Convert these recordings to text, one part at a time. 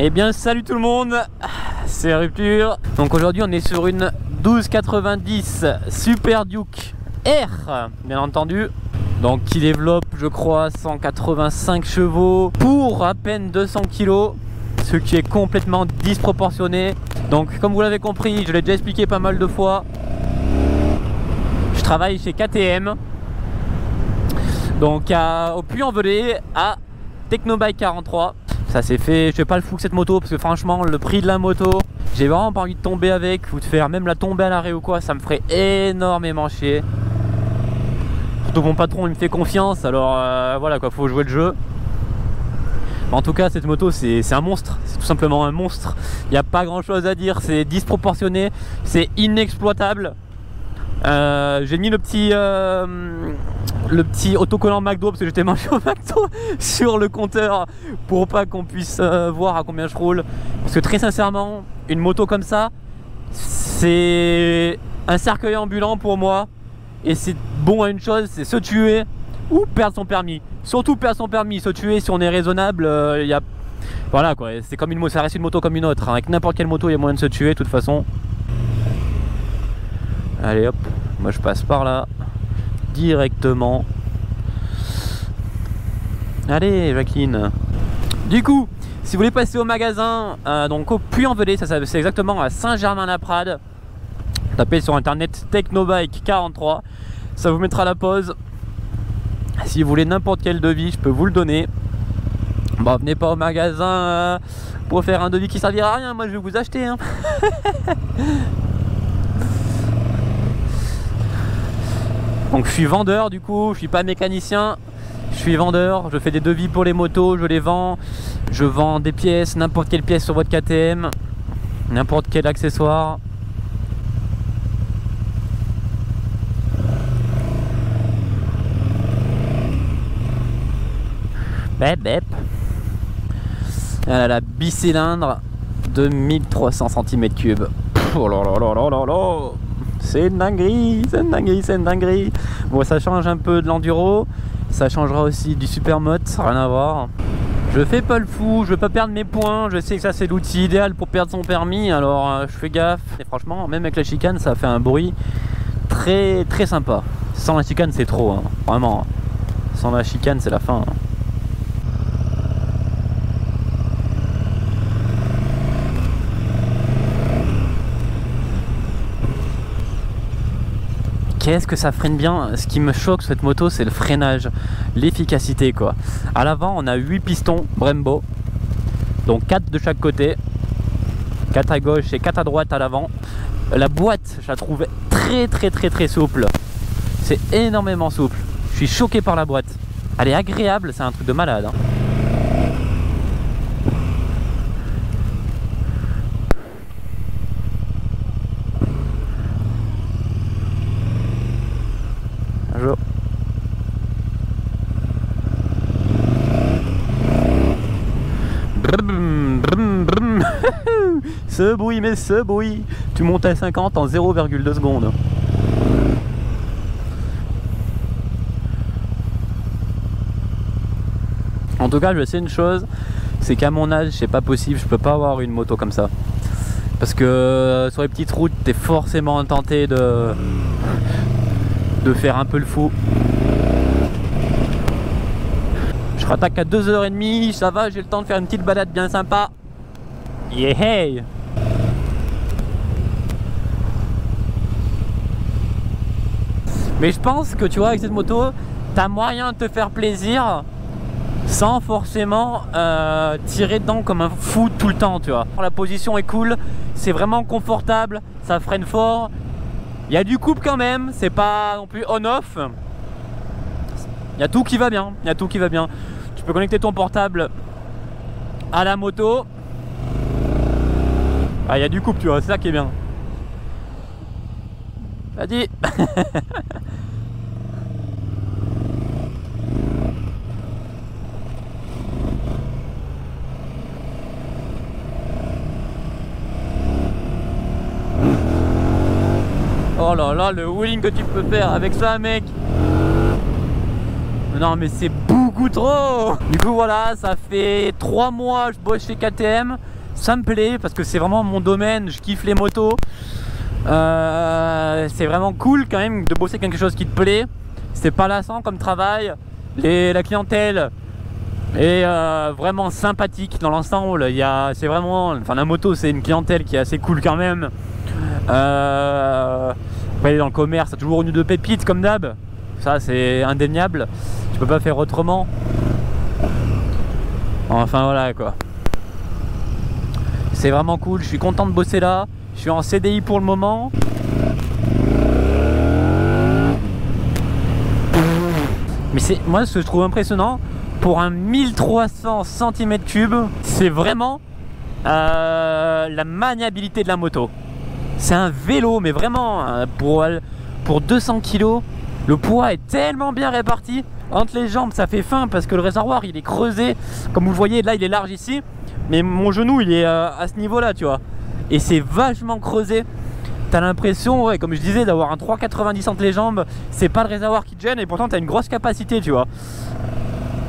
Eh bien salut tout le monde, c'est Rupture. Donc aujourd'hui on est sur une 1290 Super Duke R, bien entendu. Donc qui développe je crois 185 chevaux pour à peine 200 kg, ce qui est complètement disproportionné. Donc comme vous l'avez compris, je l'ai déjà expliqué pas mal de fois, je travaille chez KTM. Donc au Puy-en-Velay à Technobike 43. Ça s'est fait, je fais pas le fou que cette moto parce que franchement le prix de la moto, j'ai vraiment pas envie de tomber avec ou de faire même la tomber à l'arrêt ou quoi, ça me ferait énormément chier. Surtout mon patron il me fait confiance, alors voilà quoi, faut jouer le jeu. En tout cas cette moto c'est un monstre, c'est tout simplement un monstre. Il n'y a pas grand chose à dire, c'est disproportionné, c'est inexploitable. J'ai mis le petit autocollant McDo parce que j'étais mangé au McDo sur le compteur pour pas qu'on puisse voir à combien je roule. Parce que très sincèrement, une moto comme ça, c'est un cercueil ambulant pour moi. Et c'est bon à une chose, c'est se tuer ou perdre son permis. Surtout perdre son permis, se tuer si on est raisonnable, voilà quoi, c'est comme une moto, ça reste une moto comme une autre. Avec n'importe quelle moto, il y a moyen de se tuer de toute façon. Allez hop, moi je passe par là directement. Allez Jacqueline. Du coup, si vous voulez passer au magasin, donc au Puy-en-Velay, c'est exactement à Saint-Germain-la-Prade. Tapez sur internet Technobike 43, ça vous mettra la pause. Si vous voulez n'importe quel devis, je peux vous le donner. Bon, venez pas au magasin pour faire un devis qui servira à rien, moi je vais vous acheter hein. Donc je suis vendeur du coup, je suis pas mécanicien, je suis vendeur, je fais des devis pour les motos, je les vends, je vends des pièces, n'importe quelle pièce sur votre KTM, n'importe quel accessoire. Bep bep. Elle a la bicylindre de 1300 cm3. Oh là là là là là là. C'est une dinguerie, c'est une dinguerie, c'est une dinguerie. Bon, ça change un peu de l'enduro, ça changera aussi du supermoto, ça n'a rien à voir. Je fais pas le fou, je veux pas perdre mes points, je sais que ça c'est l'outil idéal pour perdre son permis, alors je fais gaffe. Et franchement, même avec la chicane, ça fait un bruit très très sympa. Sans la chicane, c'est trop, hein, vraiment. Sans la chicane, c'est la fin. Hein. Qu'est-ce que ça freine bien. Ce qui me choque sur cette moto, c'est le freinage, l'efficacité quoi. À l'avant on a 8 pistons Brembo, donc 4 de chaque côté, 4 à gauche et 4 à droite à l'avant. La boîte je la trouve très souple, c'est énormément souple. Je suis choqué par la boîte, elle est agréable, c'est un truc de malade hein. Ce bruit, mais ce bruit, tu montes à 50 en 0,2 secondes. En tout cas, je sais une chose, c'est qu'à mon âge, c'est pas possible, je peux pas avoir une moto comme ça. Parce que sur les petites routes, t'es forcément tenté de faire un peu le fou. Je rattaque à 2h30, ça va, j'ai le temps de faire une petite balade bien sympa. Yeah hey. Mais je pense que tu vois avec cette moto, t'as moyen de te faire plaisir sans forcément tirer dedans comme un fou tout le temps, tu vois. La position est cool, c'est vraiment confortable, ça freine fort. Il y a du couple quand même, c'est pas non plus on-off. Il y a tout qui va bien, il y a tout qui va bien. Tu peux connecter ton portable à la moto. Ah, il y a du couple, tu vois, c'est ça qui est bien. Vas-y. Oh là là, le wheeling que tu peux faire avec ça, mec. Non mais c'est beaucoup trop. Du coup voilà, ça fait 3 mois que je bosse chez KTM. Ça me plaît parce que c'est vraiment mon domaine, je kiffe les motos. C'est vraiment cool quand même de bosser quelque chose qui te plaît. C'est pas lassant comme travail. La clientèle est vraiment sympathique dans l'ensemble. C'est vraiment, enfin la moto c'est une clientèle qui est assez cool quand même. Après dans le commerce, t'as toujours une ou deux pépites comme d'hab. Ça c'est indéniable. Tu peux pas faire autrement. Enfin voilà quoi. C'est vraiment cool. Je suis content de bosser là. Je suis en CDI pour le moment. Mais c'est moi ce que je trouve impressionnant pour un 1300 cm3, c'est vraiment la maniabilité de la moto. C'est un vélo, mais vraiment pour 200 kg, le poids est tellement bien réparti entre les jambes, ça fait faim parce que le réservoir il est creusé. Comme vous le voyez, là il est large ici, mais mon genou il est à ce niveau-là, tu vois. Et c'est vachement creusé. T'as l'impression, ouais, comme je disais, d'avoir un 3,90 entre les jambes. C'est pas le réservoir qui te gêne et pourtant t'as une grosse capacité, tu vois.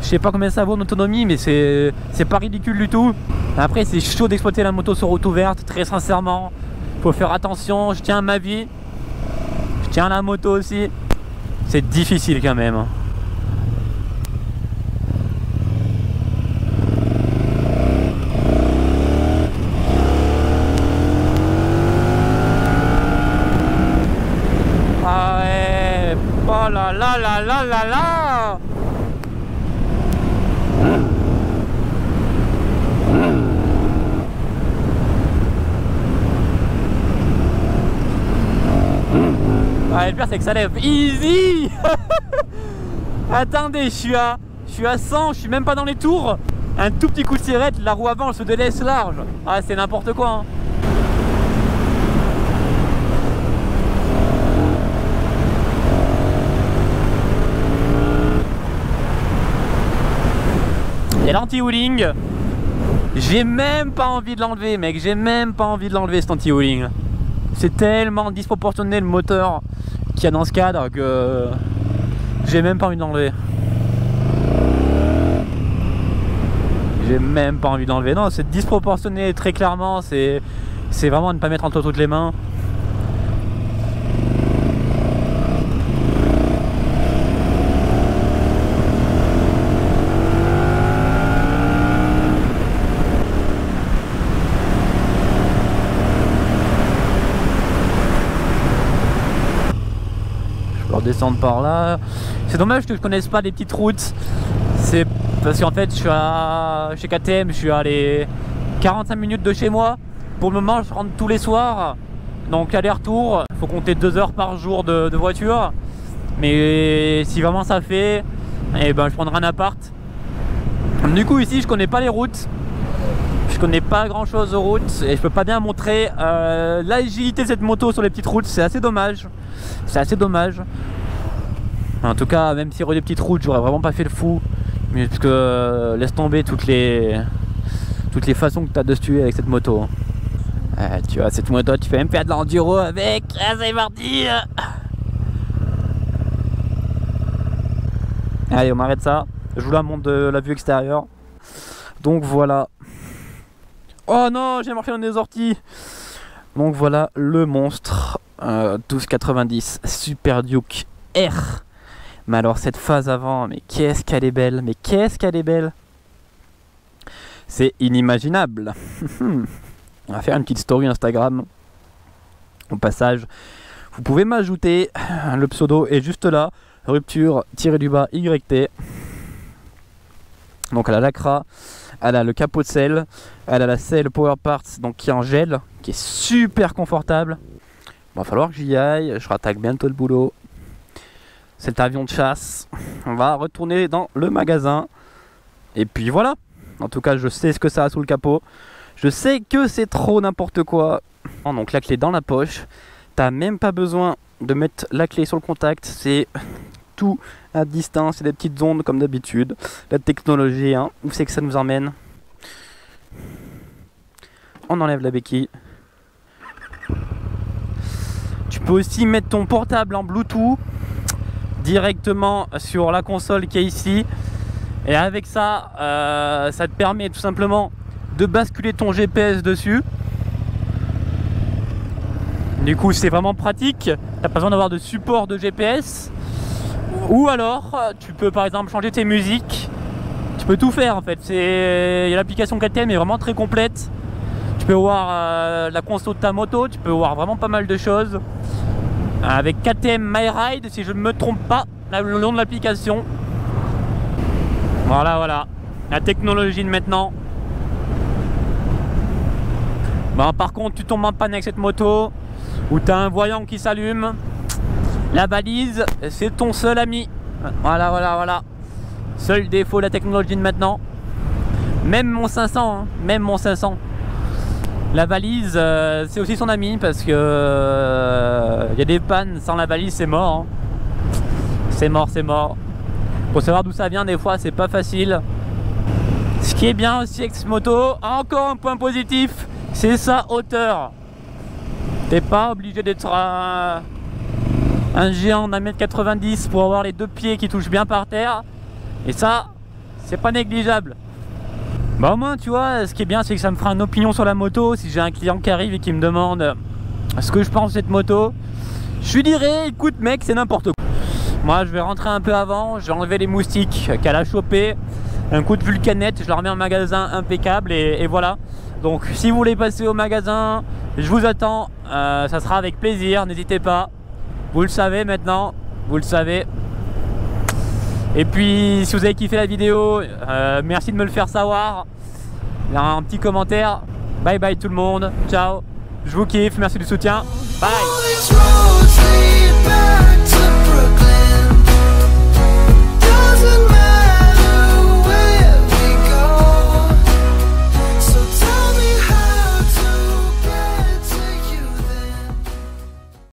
Je sais pas combien ça vaut en autonomie, mais c'est pas ridicule du tout. Après c'est chaud d'exploiter la moto sur route ouverte, très sincèrement. Faut faire attention, je tiens à ma vie. Je tiens à la moto aussi. C'est difficile quand même. Oh là là là là là là. Ah, le pire c'est que ça lève easy. Attendez, je suis à 100, je suis même pas dans les tours. Un tout petit coup de tirette, la roue avant elle se délaisse large. Ah c'est n'importe quoi hein. Et l'anti-wheeling, j'ai même pas envie de l'enlever mec, j'ai même pas envie de l'enlever cet anti-wheeling. C'est tellement disproportionné le moteur qu'il y a dans ce cadre que j'ai même pas envie de l'enlever. J'ai même pas envie de l'enlever. Non, c'est disproportionné très clairement, c'est vraiment à ne pas mettre entre toutes les mains. Descendre par là. C'est dommage que je connaisse pas les petites routes. C'est parce qu'en fait je suis chez KTM, je suis à les 45 minutes de chez moi. Pour le moment je rentre tous les soirs. Donc aller-retour, il faut compter 2 heures par jour de voiture. Mais si vraiment ça fait, et ben je prendrai un appart. Du coup ici je connais pas les routes. Je connais pas grand chose aux routes et je peux pas bien montrer l'agilité de cette moto sur les petites routes. C'est assez dommage. C'est assez dommage. En tout cas, même s'il y aurait des petites routes, j'aurais vraiment pas fait le fou. Mais parce que laisse tomber toutes les façons que tu as de se tuer avec cette moto. Tu vois, cette moto, tu fais même faire de l'enduro avec. Ah, c'est parti. Allez, on arrête ça. Je vous la montre de la vue extérieure. Donc voilà. Oh non, j'ai marché dans des orties. Donc voilà le monstre 1290 Super Duke R. Mais alors cette phase avant, mais qu'est-ce qu'elle est belle. Mais qu'est-ce qu'elle est belle. C'est inimaginable. On va faire une petite story Instagram. Au passage, vous pouvez m'ajouter. Le pseudo est juste là. Rupture _du-bas YT. Donc elle a l'acra, elle a le capot de selle, elle a la selle Power Parts donc qui est en gel, qui est super confortable. Bon, va falloir que j'y aille, je rattaque bientôt le boulot. Cet avion de chasse, on va retourner dans le magasin. Et puis voilà, en tout cas je sais ce que ça a sous le capot. Je sais que c'est trop n'importe quoi. Donc la clé dans la poche, t'as même pas besoin de mettre la clé sur le contact, c'est tout à distance, et des petites ondes comme d'habitude. La technologie, hein, où c'est que ça nous emmène? On enlève la béquille. Tu peux aussi mettre ton portable en Bluetooth directement sur la console qui est ici. Et avec ça, ça te permet tout simplement de basculer ton GPS dessus. Du coup c'est vraiment pratique, t'as pas besoin d'avoir de support de GPS. Ou alors tu peux par exemple changer tes musiques. Tu peux tout faire en fait. L'application KTM est vraiment très complète. Tu peux voir la conso de ta moto, tu peux voir vraiment pas mal de choses. Avec KTM My Ride, si je ne me trompe pas, le nom de l'application. Voilà, la technologie de maintenant. Bon, par contre, tu tombes en panne avec cette moto, ou tu as un voyant qui s'allume, la balise, c'est ton seul ami. Voilà. Seul défaut de la technologie de maintenant. Même mon 500, hein, même mon 500. La valise, c'est aussi son ami parce que y a des pannes sans la valise, c'est mort. Hein. C'est mort. Pour savoir d'où ça vient, des fois, c'est pas facile. Ce qui est bien aussi avec cette moto, encore un point positif, c'est sa hauteur. T'es pas obligé d'être un géant d'1m90 pour avoir les deux pieds qui touchent bien par terre. Et ça, c'est pas négligeable. Bah au moins tu vois, ce qui est bien c'est que ça me fera une opinion sur la moto. Si j'ai un client qui arrive et qui me demande ce que je pense de cette moto, je lui dirai écoute mec, c'est n'importe quoi. Moi je vais rentrer un peu avant, je vais enlever les moustiques qu'elle a chopé, un coup de vulcanette, je la remets en magasin impeccable et voilà. Donc si vous voulez passer au magasin, je vous attends, ça sera avec plaisir, n'hésitez pas. Vous le savez maintenant, vous le savez. Et puis si vous avez kiffé la vidéo, merci de me le faire savoir. Un petit commentaire. Bye bye tout le monde. Ciao. Je vous kiffe. Merci du soutien. Bye.